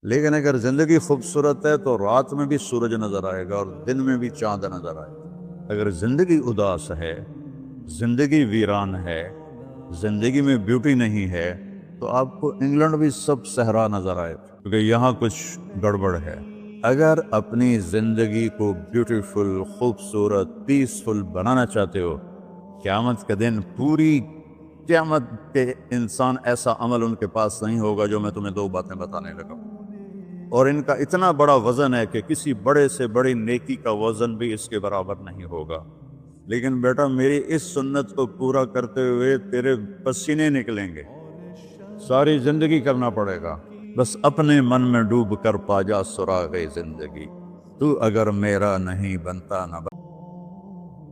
لیکن اگر زندگی خوبصورت ہے تو رات میں بھی سورج نظر آئے گا اور دن میں بھی چاند نظر آئے گا۔ اگر زندگی اداس ہے، زندگی ویران ہے، زندگی میں بیوٹی نہیں ہے، تو آپ کو انگلینڈ بھی سب صحرا نظر آئے گا، کیونکہ یہاں کچھ گڑبڑ ہے۔ اگر اپنی زندگی کو بیوٹیفل، خوبصورت، پیسفل بنانا چاہتے ہو، قیامت کا دن پوری قیامت کے انسان ایسا عمل ان کے پاس نہیں ہوگا جو میں تمہیں دو باتیں بتانے لگا ہوں، اور ان کا اتنا بڑا وزن ہے کہ کسی بڑے سے بڑی نیکی کا وزن بھی اس کے برابر نہیں ہوگا۔ لیکن بیٹا میری اس سنت کو پورا کرتے ہوئے تیرے پسینے نکلیں گے، ساری زندگی کرنا پڑے گا، بس اپنے من میں ڈوب کر پا جا سراغ زندگی، تو اگر میرا نہیں بنتا نہ بن۔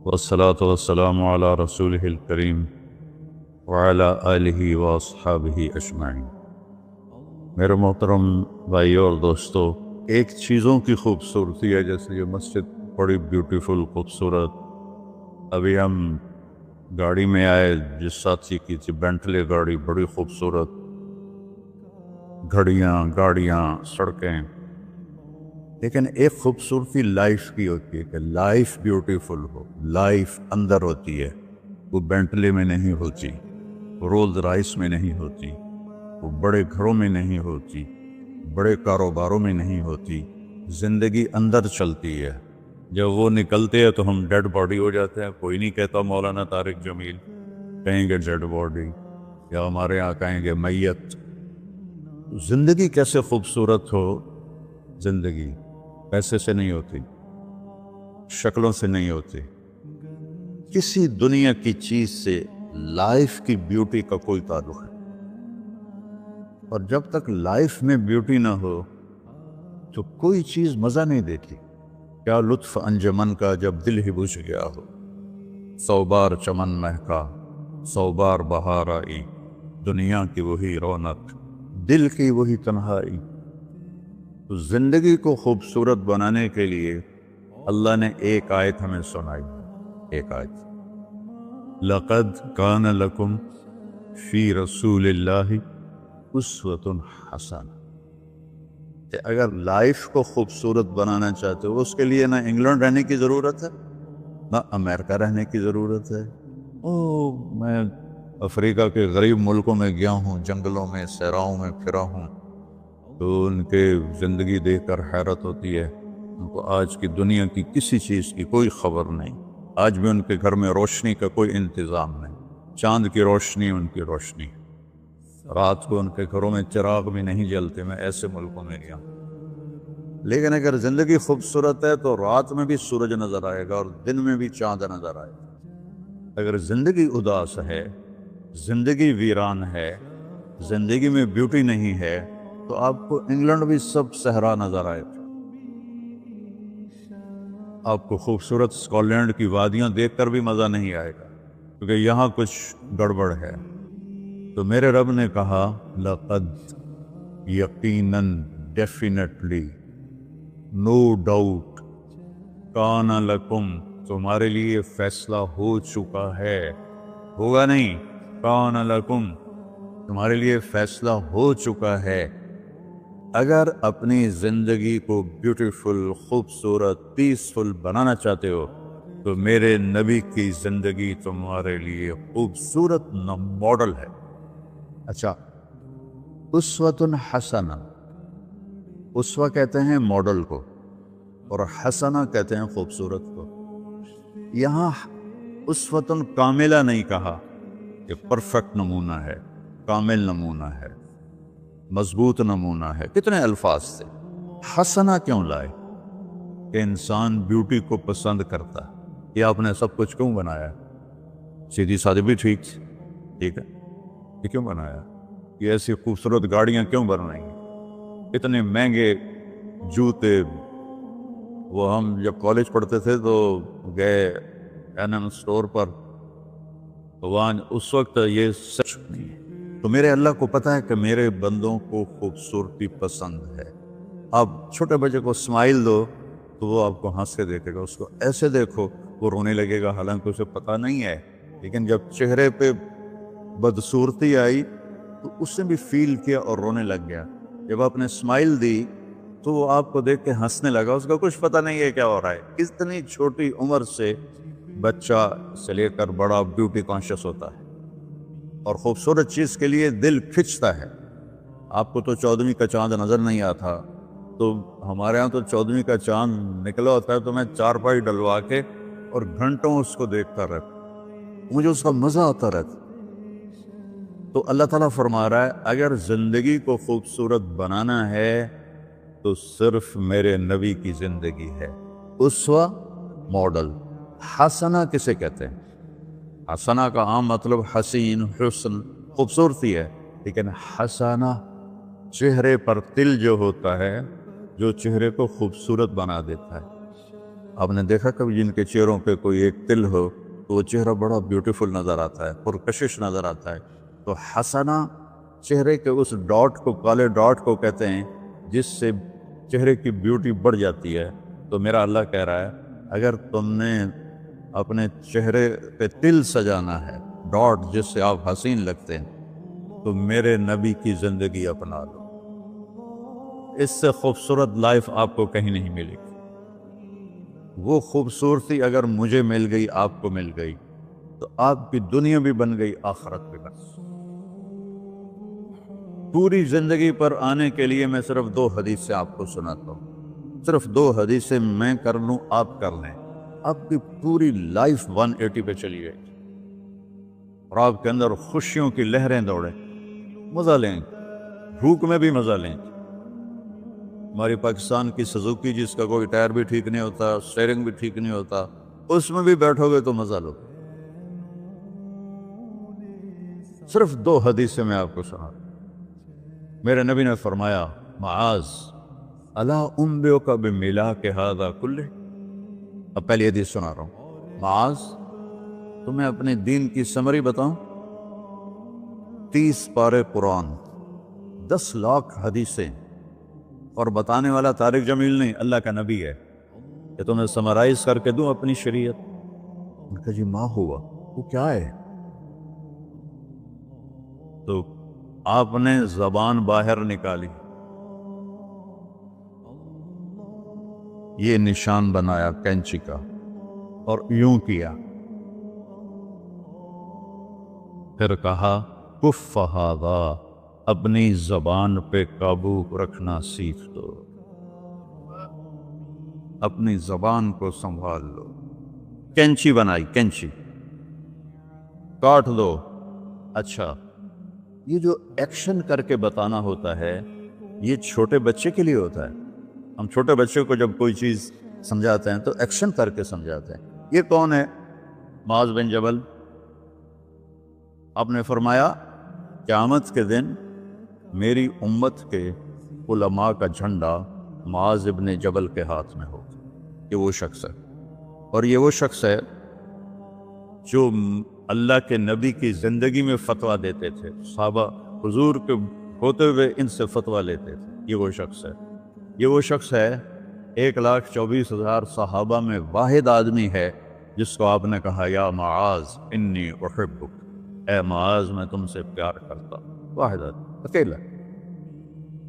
والصلاة والسلام علی رسولہ الکریم وعلی آلہ واصحابہ اجمعین۔ میرے محترم بھائیو اور دوستو، ایک چیزوں کی خوبصورتی ہے، جیسے یہ مسجد بڑی بیوٹیفل خوبصورت، ابھی ہم گاڑی میں آئے، جس ساتھی کی تھی بینٹلے گاڑی، بڑی خوبصورت، گھڑیاں، گاڑیاں، سڑکیں، لیکن ایک خوبصورتی لائف کی ہوتی ہے کہ لائف بیوٹیفل ہو، لائف اندر ہوتی ہے، وہ بینٹلے میں نہیں ہوتی، رولز رائس میں نہیں ہوتی، وہ بڑے گھروں میں نہیں ہوتی، بڑے کاروباروں میں نہیں ہوتی، زندگی اندر چلتی ہے۔ جب وہ نکلتے ہیں تو ہم ڈیڈ باڈی ہو جاتے ہیں، کوئی نہیں کہتا مولانا طارق جمیل، کہیں گے ڈیڈ باڈی، یا ہمارے یہاں کہیں گے میت۔ زندگی کیسے خوبصورت ہو؟ زندگی پیسے سے نہیں ہوتی، شکلوں سے نہیں ہوتی، کسی دنیا کی چیز سے لائف کی بیوٹی کا کوئی تعلق ہے، اور جب تک لائف میں بیوٹی نہ ہو تو کوئی چیز مزہ نہیں دیتی۔ کیا لطف انجمن کا جب دل ہی بجھ گیا ہو، 100 بار چمن مہکا، 100 بار بہار آئی، دنیا کی وہی رونق، دل کی وہی تنہائی۔ تو زندگی کو خوبصورت بنانے کے لیے اللہ نے ایک آیت ہمیں سنائی، ایک آیت، لَقَدْ كَانَ لَكُمْ فِي رَسُولِ اللَّهِ أُسْوَةٌ حَسَنَةٌ۔ کہ اگر لائف کو خوبصورت بنانا چاہتے ہو، اس کے لیے نہ انگلینڈ رہنے کی ضرورت ہے، نہ امریکہ رہنے کی ضرورت ہے۔ میں افریقہ کے غریب ملکوں میں گیا ہوں، جنگلوں میں، صحراؤں میں پھرا ہوں، تو ان کے زندگی دیکھ کر حیرت ہوتی ہے۔ ان کو آج کی دنیا کی کسی چیز کی کوئی خبر نہیں، آج بھی ان کے گھر میں روشنی کا کوئی انتظام نہیں، چاند کی روشنی ان کی روشنی، رات کو ان کے گھروں میں چراغ بھی نہیں جلتے۔ میں ایسے ملکوں میں گیا ہوں۔ لیکن اگر زندگی خوبصورت ہے تو رات میں بھی سورج نظر آئے گا اور دن میں بھی چاند نظر آئے گا۔ اگر زندگی اداس ہے، زندگی ویران ہے، زندگی میں بیوٹی نہیں ہے، تو آپ کو انگلینڈ بھی سب صحرا نظر آئے گا۔ آپ کو خوبصورت اسکاٹ کی وادیاں دیکھ کر بھی مزہ نہیں آئے گا، کیونکہ یہاں کچھ گڑبڑ ہے۔ تو میرے رب نے کہا لقد، یقیناً، ڈیفینیٹلی، نو ڈاؤٹ، کان لکم، تمہارے لیے فیصلہ ہو چکا ہے، ہوگا نہیں، کان لکم، تمہارے لیے فیصلہ ہو چکا ہے۔ اگر اپنی زندگی کو بیوٹیفل، خوبصورت، پیسفل بنانا چاہتے ہو تو میرے نبی کی زندگی تمہارے لیے خوبصورت ماڈل ہے۔ اچھا، اسوۃ حسنہ، اسوہ کہتے ہیں ماڈل کو، اور حسنہ کہتے ہیں خوبصورت کو۔ یہاں اسوۃ کاملہ نہیں کہا کہ پرفیکٹ نمونہ ہے، کامل نمونہ ہے، مضبوط نمونہ ہے، کتنے الفاظ سے۔ حسنہ کیوں لائے؟ کہ انسان بیوٹی کو پسند کرتا ہے۔ یہ آپ نے سب کچھ کیوں بنایا؟ سیدھی سادھی بھی ٹھیک ہے، یہ کیوں بنایا؟ یہ ایسی خوبصورت گاڑیاں کیوں بن رہی ہیں؟ اتنے مہنگے جوتے۔ وہ ہم جب کالج پڑھتے تھے تو گئے این اسٹور پر، تو وہاں اس وقت یہ سچ نہیں ہے۔ تو میرے اللہ کو پتہ ہے کہ میرے بندوں کو خوبصورتی پسند ہے۔ آپ چھوٹے بچے کو اسمائل دو تو وہ آپ کو ہنس کے دیکھے گا، اس کو ایسے دیکھو وہ رونے لگے گا، حالانکہ اسے پتہ نہیں ہے، لیکن جب چہرے پہ بدصورتی آئی تو اس نے بھی فیل کیا اور رونے لگ گیا۔ جب آپ نے اسمائل دی تو وہ آپ کو دیکھ کے ہنسنے لگا، اس کا کچھ پتہ نہیں ہے کیا ہو رہا ہے۔ اتنی چھوٹی عمر سے بچہ سے لے کر بڑا بیوٹی کانشیس ہوتا ہے اور خوبصورت چیز کے لیے دل کھنچتا ہے۔ آپ کو تو 14ویں کا چاند نظر نہیں آتا، تو ہمارے ہاں تو 14ویں کا چاند نکلا ہوتا ہے تو میں چارپائی ڈلوا کے اور گھنٹوں اس کو دیکھتا رہتا، مجھے اس کا مزہ آتا رہتا۔ تو اللہ تعالیٰ فرما رہا ہے اگر زندگی کو خوبصورت بنانا ہے تو صرف میرے نبی کی زندگی ہے۔ اسوہ، ماڈل۔ حسنہ کسے کہتے ہیں؟ حسنہ کا عام مطلب حسین، حسن، خوبصورتی ہے، لیکن حسنہ چہرے پر تل جو ہوتا ہے، جو چہرے کو خوبصورت بنا دیتا ہے۔ آپ نے دیکھا کبھی جن کے چہروں پہ کوئی ایک تل ہو تو وہ چہرہ بڑا بیوٹیفل نظر آتا ہے، پرکشش نظر آتا ہے۔ تو حسنہ چہرے کے اس ڈاٹ کو، کالے ڈاٹ کو کہتے ہیں جس سے چہرے کی بیوٹی بڑھ جاتی ہے۔ تو میرا اللہ کہہ رہا ہے اگر تم نے اپنے چہرے پہ تل سجانا ہے، ڈاٹ جس سے آپ حسین لگتے ہیں، تو میرے نبی کی زندگی اپنا لو۔ اس سے خوبصورت لائف آپ کو کہیں نہیں ملے گی۔ وہ خوبصورتی اگر مجھے مل گئی، آپ کو مل گئی، تو آپ کی دنیا بھی بن گئی، آخرت بھی بن گئی۔ پوری زندگی پر آنے کے لیے میں صرف 2 حدیثیں آپ کو سناتا ہوں، صرف 2 حدیثیں میں کر لوں، آپ کر لیں، آپ کی پوری لائف 180 پہ چلی گئی اور آپ کے اندر خوشیوں کی لہریں دوڑیں، مزہ لیں، بھوک میں بھی مزہ لیں۔ ہماری پاکستان کی سزوکی جس کا کوئی ٹائر بھی ٹھیک نہیں ہوتا، سٹیئرنگ بھی ٹھیک نہیں ہوتا، اس میں بھی بیٹھو گے تو مزہ لو۔ صرف 2 حدیثیں میں آپ کو سنا۔ میرے نبی نے فرمایا معاذ الا انبئک بملاک ھذا کلہ۔ اب پہلی حدیث سنا رہا ہوں۔ معاذ تمہیں اپنے دین کی سمری بتاؤں؟ 30 پارے قرآن، 10 لاکھ حدیثیں، اور بتانے والا طارق جمیل نہیں، اللہ کا نبی ہے، کہ تمہیں سمرائز کر کے دوں اپنی شریعت؟ ان کا جی ماں ہوا، وہ کیا ہے؟ تو آپ نے زبان باہر نکالی، یہ نشان بنایا کینچی کا اور یوں کیا، پھر کہا کف ھذا، اپنی زبان پہ قابو رکھنا سیکھ دو، اپنی زبان کو سنبھال لو۔ کینچی بنائی، کینچی، کاٹ دو۔ اچھا، یہ جو ایکشن کر کے بتانا ہوتا ہے یہ چھوٹے بچے کے لیے ہوتا ہے۔ ہم چھوٹے بچے کو جب کوئی چیز سمجھاتے ہیں تو ایکشن کر کے سمجھاتے ہیں۔ یہ کون ہے؟ معاذ بن جبل۔ آپ نے فرمایا قیامت کے دن میری امت کے علماء کا جھنڈا معاذ بن جبل کے ہاتھ میں ہوگا۔ یہ وہ شخص ہے، اور یہ وہ شخص ہے جو اللہ کے نبی کی زندگی میں فتویٰ دیتے تھے، صحابہ حضور کے ہوتے ہوئے ان سے فتویٰ لیتے تھے۔ یہ وہ شخص ہے، یہ وہ شخص ہے 1,24,000 صحابہ میں واحد آدمی ہے جس کو آپ نے کہا یا معاذ انی احبک، اے معاذ میں تم سے پیار کرتا ہوں۔ واحد آدمی، اکیلا۔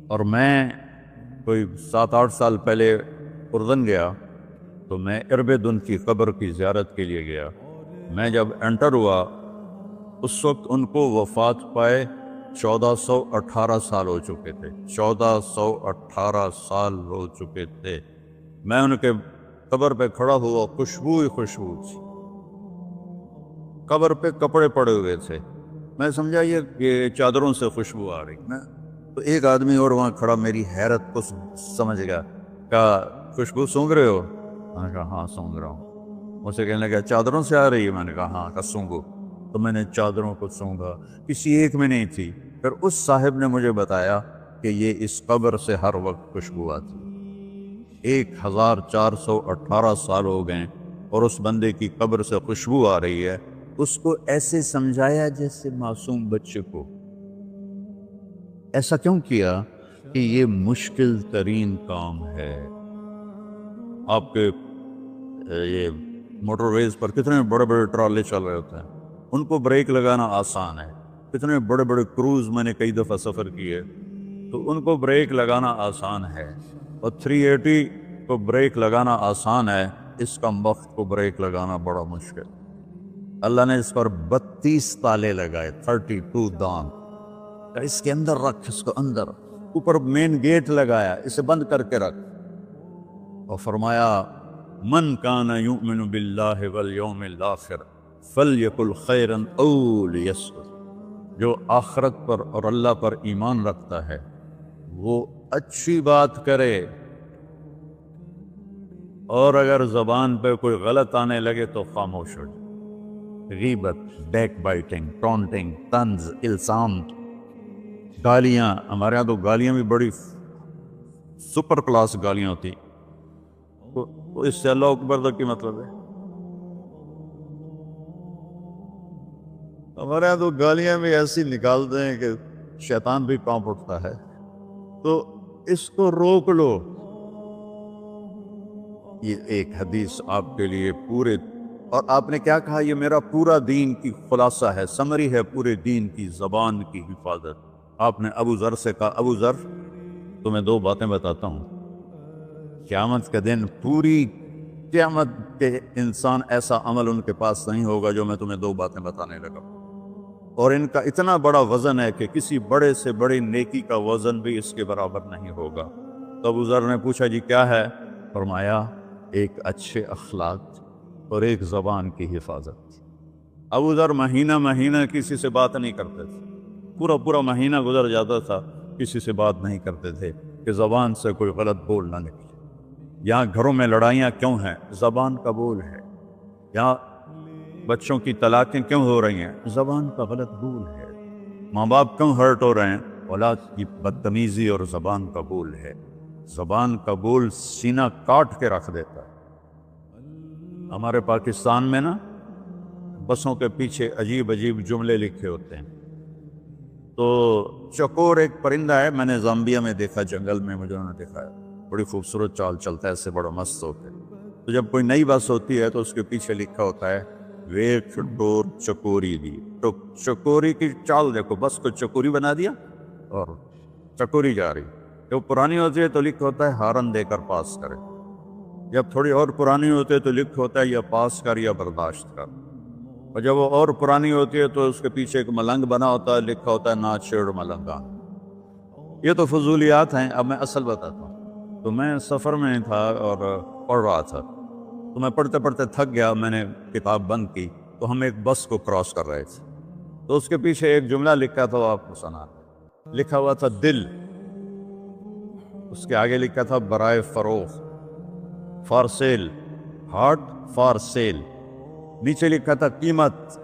اور میں کوئی 7-8 سال پہلے اردن گیا تو میں اربدن کی قبر کی زیارت کے لیے گیا۔ میں جب انٹر ہوا اس وقت ان کو وفات پائے 1418 سال ہو چکے تھے، 1418 سال ہو چکے تھے۔ میں ان کے قبر پہ کھڑا ہوا، خوشبو ہی خوشبو تھی، قبر پہ کپڑے پڑے ہوئے تھے۔ میں سمجھا یہ چادروں سے خوشبو آ رہی ہے، تو ایک آدمی اور وہاں کھڑا میری حیرت کو سمجھ گیا، کہا خوشبو سونگ رہے ہو؟ میں نے کہا ہاں سونگ رہا ہوں۔ مجھ سے کہنے لگا چادروں سے آ رہی ہے؟ میں نے کہا ہاں، کہا سونگو۔ تو میں نے چادروں کو سونگا، کسی ایک میں نہیں تھی۔ پھر اس صاحب نے مجھے بتایا کہ یہ اس قبر سے ہر وقت خوشبو آتی ہے۔ 1418 سال ہو گئے اور اس بندے کی قبر سے خوشبو آ رہی ہے۔ اس کو ایسے سمجھایا جیسے معصوم بچے کو۔ ایسا کیوں کیا؟ کہ یہ مشکل ترین کام ہے۔ آپ کے یہ موٹر ویز پر کتنے بڑے بڑے ٹرالے چل رہے ہوتے ہیں، ان کو بریک لگانا آسان ہے۔ کتنے بڑے بڑے کروز میں نے کئی دفعہ سفر کیے، تو ان کو بریک لگانا آسان ہے، اور 380 کو بریک لگانا آسان ہے، اس کا وقت کو بریک لگانا بڑا مشکل۔ اللہ نے اس پر 32 تالے لگائے، 32 دان، اس کے اندر رکھ، اس کو اندر، اوپر مین گیٹ لگایا، اسے بند کر کے رکھ، اور فرمایا من کان یؤمن باللہ والیوم الآخر فلیقل خیرا او لیصمت، جو آخرت پر اور اللہ پر ایمان رکھتا ہے وہ اچھی بات کرے، اور اگر زبان پہ کوئی غلط آنے لگے تو خاموش ہو جائے۔ غیبت، بیک بائٹنگ، ٹونٹنگ، طنز، الزام، گالیاں، ہمارے ہاں تو گالیاں بھی بڑی سپر کلاس گالیاں ہوتی، تو اس سے اللہ اکبر تک کی مطلب ہے؟ ہمارے یہاں تو گالیاں بھی ایسی نکالتے ہیں کہ شیطان بھی کانپ اٹھتا ہے، تو اس کو روک لو۔ یہ ایک حدیث آپ کے لیے پورے، اور آپ نے کیا کہا؟ یہ میرا پورا دین کی خلاصہ ہے، سمری ہے پورے دین کی، زبان کی حفاظت۔ آپ نے ابو ذر سے کہا ابو ذر تمہیں 2 باتیں بتاتا ہوں، قیامت کے دن پوری قیامت کے انسان ایسا عمل ان کے پاس نہیں ہوگا جو میں تمہیں 2 باتیں بتانے لگا، اور ان کا اتنا بڑا وزن ہے کہ کسی بڑے سے بڑی نیکی کا وزن بھی اس کے برابر نہیں ہوگا۔ تو ابو ذر نے پوچھا جی کیا ہے؟ فرمایا ایک اچھے اخلاق اور ایک زبان کی حفاظت۔ ابو ذر مہینہ مہینہ کسی سے بات نہیں کرتے تھے، پورا پورا مہینہ گزر جاتا تھا کسی سے بات نہیں کرتے تھے کہ زبان سے کوئی غلط بول نہ نکلے۔ یہاں گھروں میں لڑائیاں کیوں ہیں؟ زبان کا بول ہے۔ یہاں بچوں کی طلاقیں کیوں ہو رہی ہیں؟ زبان کا غلط بول ہے۔ ماں باپ کیوں ہرٹ ہو رہے ہیں؟ اولاد کی بدتمیزی اور زبان کا بول ہے۔ زبان کا بول سینہ کاٹ کے رکھ دیتا ہے۔ ہمارے پاکستان میں نا بسوں کے پیچھے عجیب عجیب جملے لکھے ہوتے ہیں۔ تو چکور ایک پرندہ ہے، میں نے زامبیا میں دیکھا، جنگل میں مجھے انہوں نے دکھایا، بڑی خوبصورت چال چلتا ہے، ایسے بڑا مست ہوتا ہے۔ تو جب کوئی نئی بس ہوتی ہے تو اس کے پیچھے لکھا ہوتا ہے ویک ڈور چکوری دی، تو چکوری کی چال دیکھو، بس کو چکوری بنا دیا اور چکوری جا رہی۔ جب پرانی ہوتی ہے تو لکھا ہوتا ہے ہارن دے کر پاس کرے، جب تھوڑی اور پرانی ہوتی ہے تو لکھا ہوتا ہے یا پاس کر یا برداشت کر، اور جب وہ اور پرانی ہوتی ہے تو اس کے پیچھے ایک ملنگ بنا ہوتا ہے، لکھا ہوتا ہے نا چھیڑ ملنگان۔ یہ تو فضولیات ہیں، اب میں اصل بتاتا ہوں۔ تو میں سفر میں تھا اور پڑھ رہا تھا، تو میں پڑھتے پڑھتے تھک گیا، میں نے کتاب بند کی، تو ہم ایک بس کو کراس کر رہے تھے، تو اس کے پیچھے ایک جملہ لکھا تھا، وہ آپ کو سنا، لکھا ہوا تھا دل، اس کے آگے لکھا تھا برائے فروخت، for sale, heart for sale, نیچے لکھا تھا قیمت،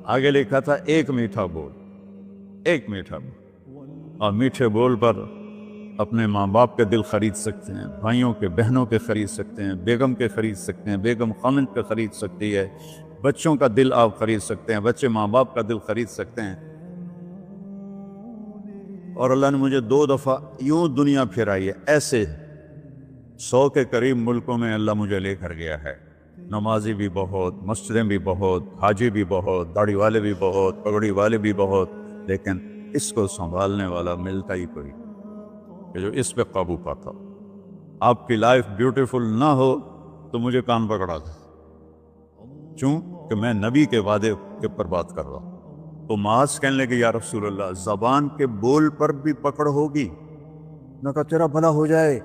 آگے لکھا تھا ایک میٹھا بول، ایک میٹھا بول۔ اور میٹھے بول پر اپنے ماں باپ کے دل خرید سکتے ہیں، بھائیوں کے بہنوں کے خرید سکتے ہیں، بیگم کے خرید سکتے ہیں، بیگم خامند کا خرید سکتی ہے، بچوں کا دل آپ خرید سکتے ہیں، بچے ماں باپ کا دل خرید سکتے ہیں۔ اور اللہ نے مجھے 2 دفعہ یوں دنیا پھرائی ہے، ایسے 100 کے قریب ملکوں میں اللہ مجھے لے کر گیا ہے، نمازی بھی بہت، مسجدیں بھی بہت، حاجی بھی بہت، داڑھی والے بھی بہت، پگڑی والے بھی بہت، لیکن اس کو سنبھالنے والا ملتا ہی کوئی کہ جو اس پہ قابو پاتا ہو۔ آپ کی لائف بیوٹیفل نہ ہو تو مجھے کان پکڑا دے، کیوں کہ میں نبی کے وعدے کے پر بات کر رہا ہوں۔ تو معاذ کہنے لگے یا رسول اللہ زبان کے بول پر بھی پکڑ ہوگی؟ میں کہا تیرا بھلا ہو جائے،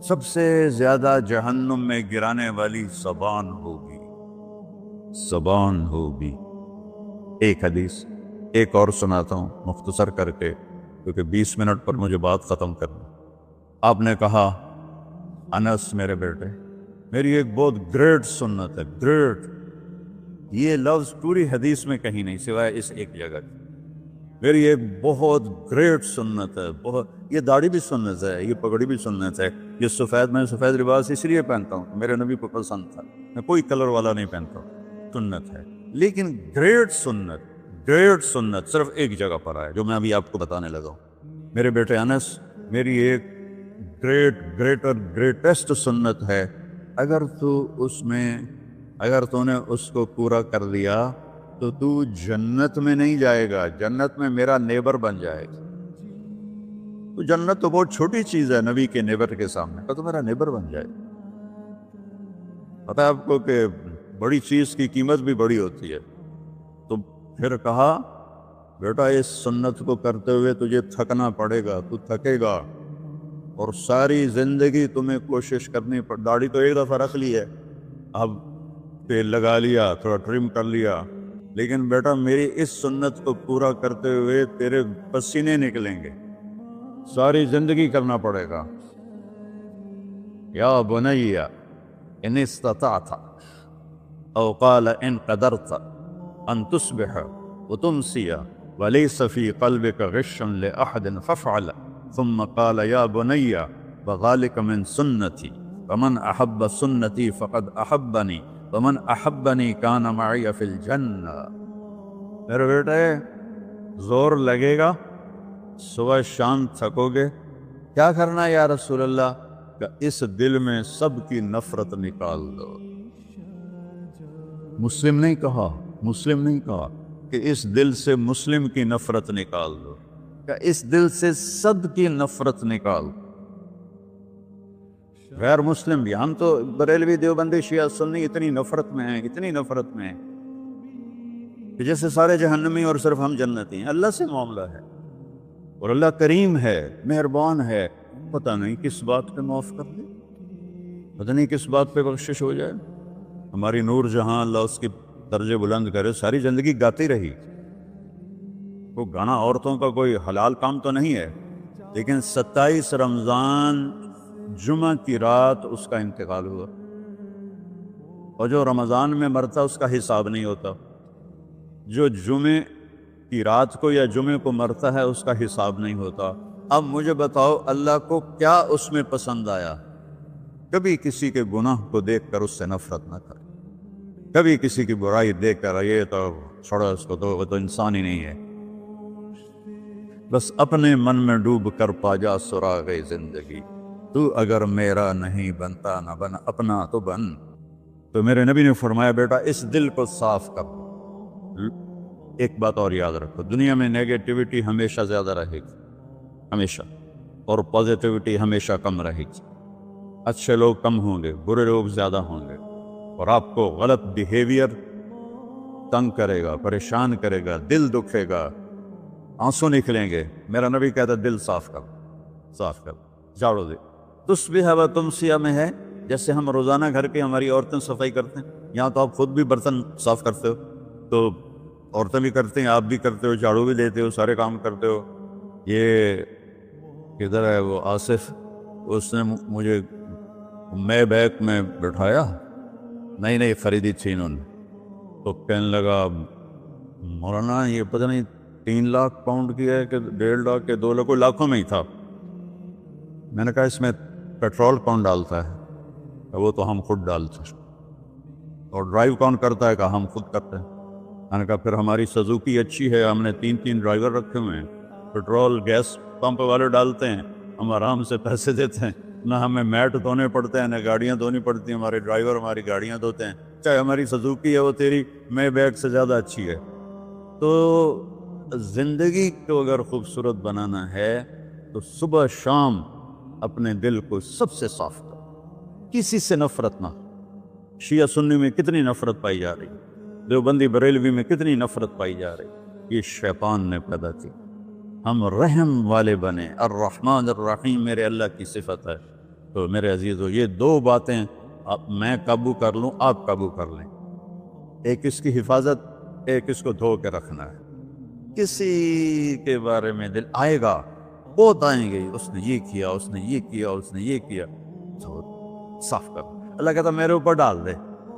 سب سے زیادہ جہنم میں گرانے والی زبان ہوگی، زبان ہوگی۔ ایک حدیث ایک اور سناتا ہوں مختصر کر کے، کیونکہ 20 منٹ پر مجھے بات ختم کرنا۔ آپ نے کہا انس میرے بیٹے، میری ایک بہت گریٹ سنت ہے، گریٹ، یہ لفظ پوری حدیث میں کہیں نہیں سوائے اس ایک جگہ، میری ایک بہت گریٹ سنت ہے، بہت، یہ داڑھی بھی سنت ہے، یہ پگڑی بھی سنت ہے، یہ سفید، میں سفید لباس اس لیے پہنتا ہوں کہ میرے نبی کو پسند تھا، میں کوئی کلر والا نہیں پہنتا ہوں، سنت ہے، لیکن گریٹ سنت، گریٹ سنت صرف ایک جگہ پر آئے جو میں ابھی آپ کو بتانے لگا ہوں۔ میرے بیٹے انس، میری ایک گریٹسٹ سنت ہے، اگر تو نے اس کو پورا کر لیا تو تو جنت میں نہیں جائے گا، جنت میں میرا نیبر بن جائے گا۔ تو جنت تو بہت چھوٹی چیز ہے نبی کے نیبر کے سامنے، تو میرا نیبر بن جائے۔ پتہ ہے آپ کو کہ بڑی چیز کی قیمت بھی بڑی ہوتی ہے۔ تو پھر کہا بیٹا اس سنت کو کرتے ہوئے تجھے تھکنا پڑے گا، تو تھکے گا، اور ساری زندگی تمہیں کوشش کرنی پڑ، داڑھی تو ایک دفعہ رکھ لی ہے، اب تیل لگا لیا، تھوڑا ٹرم کر لیا، لیکن بیٹا میری اس سنت کو پورا کرتے ہوئے تیرے پسینے نکلیں گے، ساری زندگی کرنا پڑے گا۔ یا بنی ان استطعت او قال ان قدرت ان تصبح وتمسي وليس في قلبك غش لأحد فافعل، ثم قال يا بني وذلك من سنتي ومن أحب سنتي فقد أحبني ومن أحبني كان معي في الجنة۔ میرے بیٹے زور لگے گا، صبح شام تھکو گے، کیا کرنا ہے یا رسول اللہ؟ کہ اس دل میں سب کی نفرت نکال دو۔ مسلم نہیں کہا کہ اس دل سے مسلم کی نفرت نکال دو، کہ اس دل سے سب کی نفرت نکال دو۔ غیر مسلم بھی، ہم تو بریلوی دیوبندی شیعہ سنی اتنی نفرت میں ہیں کہ جیسے سارے جہنمی اور صرف ہم جنتی ہیں۔ اللہ سے معاملہ ہے، اور اللہ کریم ہے، مہربان ہے، پتہ نہیں کس بات پہ معاف کر دے، پتہ نہیں کس بات پہ بخشش ہو جائے۔ ہماری نور جہاں اللہ اس کی درجے بلند کرے، ساری زندگی گاتی رہی۔ وہ گانا عورتوں کا کوئی حلال کام تو نہیں ہے، لیکن 27 رمضان جمعہ کی رات اس کا انتقال ہوا، اور جو رمضان میں مرتا اس کا حساب نہیں ہوتا، جو جمعے کی رات کو یا جمعے کو مرتا ہے اس کا حساب نہیں ہوتا۔ اب مجھے بتاؤ اللہ کو کیا اس میں پسند آیا؟ کبھی کسی کے گناہ کو دیکھ کر اس سے نفرت نہ کر، کبھی کسی کی برائی دیکھ کر یہ تو چھوڑو اس کو، تو وہ تو انسان ہی نہیں ہے۔ بس اپنے من میں ڈوب کر پا جا سراغ زندگی، تو اگر میرا نہیں بنتا نہ بن اپنا تو بن۔ تو میرے نبی نے فرمایا بیٹا اس دل کو صاف کر۔ ایک بات اور یاد رکھو، دنیا میں نیگیٹیوٹی ہمیشہ زیادہ رہے گی، ہمیشہ، اور پازیٹیوٹی ہمیشہ کم رہے گی۔ اچھے لوگ کم ہوں گے، برے لوگ زیادہ ہوں گے، اور آپ کو غلط بیہیویئر تنگ کرے گا، پریشان کرے گا، دل دکھے گا، آنسو نکلیں گے۔ میرا نبی کہتا ہے دل صاف کر، جھاڑو دے۔ تصبح و تمسی میں ہے جیسے ہم روزانہ گھر کی ہماری عورتیں صفائی کرتے ہیں، یہاں تو آپ خود بھی برتن صاف کرتے ہو، تو عورتیں بھی کرتے ہیں، آپ بھی کرتے ہو، جھاڑو بھی دیتے ہو، سارے کام کرتے ہو۔ یہ کدھر ہے وہ آصف، اس نے مجھے میں بیک میں بٹھایا، نہیں خریدی تھی انہوں نے، تو کہنے لگا مولانا یہ پتہ نہیں 3 لاکھ پاؤنڈ کی ہے کہ 1.5 لاکھ کے 2 لاکھ، کوئی لاکھوں میں ہی تھا۔ میں نے کہا اس میں پیٹرول کون ڈالتا ہے؟ کہ وہ تو ہم خود ڈالتے ہیں۔ اور ڈرائیو کون کرتا ہے؟ کہ ہم خود کرتے ہیں۔ میں نے کہا پھر ہماری سزوکی اچھی ہے، ہم نے 3 ڈرائیور رکھے ہوئے ہیں، پیٹرول گیس پمپ والے ڈالتے ہیں، ہم آرام سے پیسے دیتے ہیں، نہ ہمیں میٹ دھونے پڑتے ہیں، نہ گاڑیاں دھونی پڑتی ہیں، ہمارے ڈرائیور ہماری گاڑیاں دھوتے ہیں، چاہے ہماری سزوکی ہے وہ تیری میں بیگ سے زیادہ اچھی ہے۔ تو زندگی کو اگر خوبصورت بنانا ہے تو صبح شام اپنے دل کو سب سے صاف کرو، کسی سے نفرت نہ۔ شیعہ سنی میں کتنی نفرت پائی جا رہی، دیوبندی بریلوی میں کتنی نفرت پائی جا رہی، یہ شیطان نے پیدا کی۔ ہم رحم والے بنے، الرحمن الرحیم میرے اللہ کی صفت ہے۔ تو میرے عزیزو یہ 2 باتیں میں قابو کر لوں، آپ قابو کر لیں، ایک اس کی حفاظت، ایک اس کو دھو کے رکھنا ہے۔ کسی کے بارے میں دل آئے گا، بہت آئیں گے، اس نے یہ کیا، اس نے یہ کیا، اس نے یہ کیا، تو صاف کر۔ اللہ کہتا میرے اوپر ڈال دے،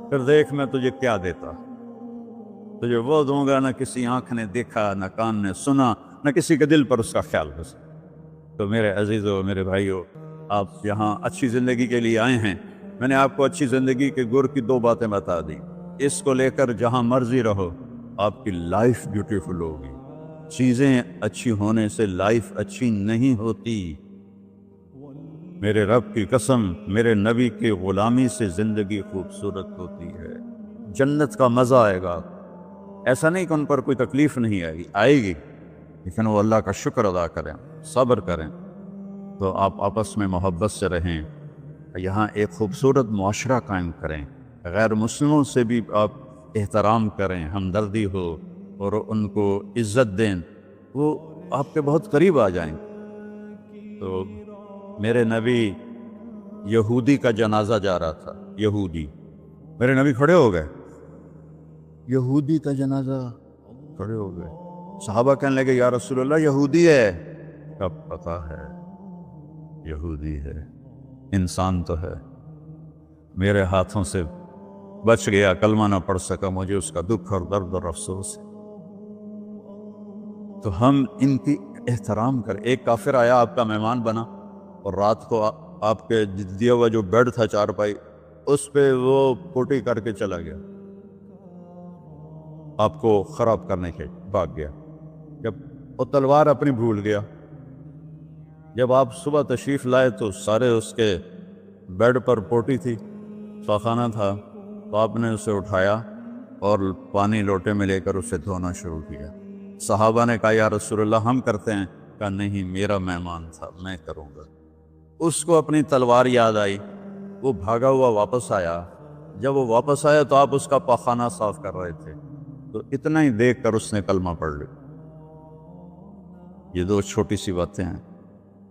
پھر دیکھ میں تجھے کیا دیتا، تجھے وہ دوں گا نہ کسی آنکھ نے دیکھا، نہ کان نے سنا، نہ کسی کے دل پر اس کا خیال ہو سکتا۔ تو میرے عزیزو، میرے بھائیو، آپ یہاں اچھی زندگی کے لیے آئے ہیں۔ میں نے آپ کو اچھی زندگی کے گر کی 2 باتیں بتا دی، اس کو لے کر جہاں مرضی رہو، آپ کی لائف بیوٹیفل ہوگی۔ چیزیں اچھی ہونے سے لائف اچھی نہیں ہوتی۔ میرے رب کی قسم، میرے نبی کی غلامی سے زندگی خوبصورت ہوتی ہے، جنت کا مزہ آئے گا۔ ایسا نہیں کہ ان پر کوئی تکلیف نہیں آئے گی، لیکن وہ اللہ کا شکر ادا کریں، صبر کریں، تو آپ آپس میں محبت سے رہیں، یہاں ایک خوبصورت معاشرہ قائم کریں، غیر مسلموں سے بھی آپ احترام کریں، ہمدردی ہو اور ان کو عزت دیں، وہ آپ کے بہت قریب آ جائیں۔ تو میرے نبی یہودی کا جنازہ جا رہا تھا، یہودی، میرے نبی کھڑے ہو گئے، یہودی کا جنازہ، کھڑے ہو گئے۔ صحابہ کہنے لگے یا رسول اللہ یہودی ہے، کب پتا ہے یہودی ہے، انسان تو ہے، میرے ہاتھوں سے بچ گیا، کلمہ نہ پڑھ سکا، مجھے اس کا دکھ اور درد اور افسوس ہے۔ تو ہم ان کی احترام کریں۔ ایک کافر آیا، آپ کا مہمان بنا، اور رات کو آپ کے دیا ہوا جو بیڈ تھا چارپائی، اس پہ وہ پوٹی کر کے چلا گیا، آپ کو خراب کرنے کے بھاگ گیا۔ جب وہ تلوار اپنی بھول گیا، جب آپ صبح تشریف لائے تو سارے اس کے بیڈ پر پوٹی تھی، خانہ تھا، تو آپ نے اسے اٹھایا اور پانی لوٹے میں لے کر اسے دھونا شروع کیا۔ صحابہ نے کہا یا رسول اللہ ہم کرتے ہیں، کہا نہیں میرا مہمان تھا، میں کروں گا۔ اس کو اپنی تلوار یاد آئی، وہ بھاگا ہوا واپس آیا۔ جب وہ واپس آیا تو آپ اس کا پاخانہ صاف کر رہے تھے، تو اتنا ہی دیکھ کر اس نے کلمہ پڑھ لیا۔ یہ دو چھوٹی سی باتیں ہیں،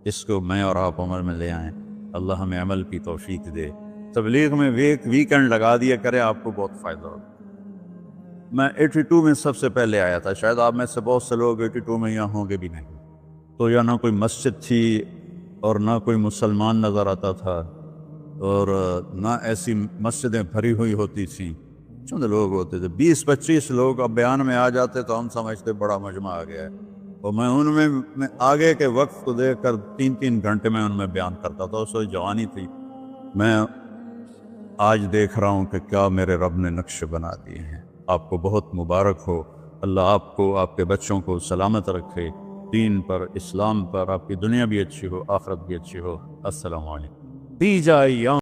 اس کو میں اور آپ عمل میں لے آئیں، اللہ ہمیں عمل کی توفیق دے۔ تبلیغ میں ویکنڈ لگا دیا کریں، آپ کو بہت فائدہ ہوگا۔ میں 82 میں سب سے پہلے آیا تھا، شاید آپ میں سے بہت سے لوگ 82 میں یہاں ہوں گے بھی نہیں۔ تو یہاں نہ کوئی مسجد تھی اور نہ کوئی مسلمان نظر آتا تھا، اور نہ ایسی مسجدیں بھری ہوئی ہوتی تھیں، چند لوگ ہوتے تھے، 20-25 لوگ۔ اب بیان میں آ جاتے تو ہم سمجھتے بڑا مجمع آ گیا ہے، اور میں ان میں آگے کے وقت کو دیکھ کر 3-3 گھنٹے میں ان میں بیان کرتا تھا۔ اس وقت جوانی تھی۔ میں آج دیکھ رہا ہوں کہ کیا میرے رب نے نقش بنا دیے ہیں۔ آپ کو بہت مبارک ہو، اللہ آپ کو، آپ کے بچوں کو سلامت رکھے، دین پر، اسلام پر، آپ کی دنیا بھی اچھی ہو، آخرت بھی اچھی ہو۔ السلام علیکم۔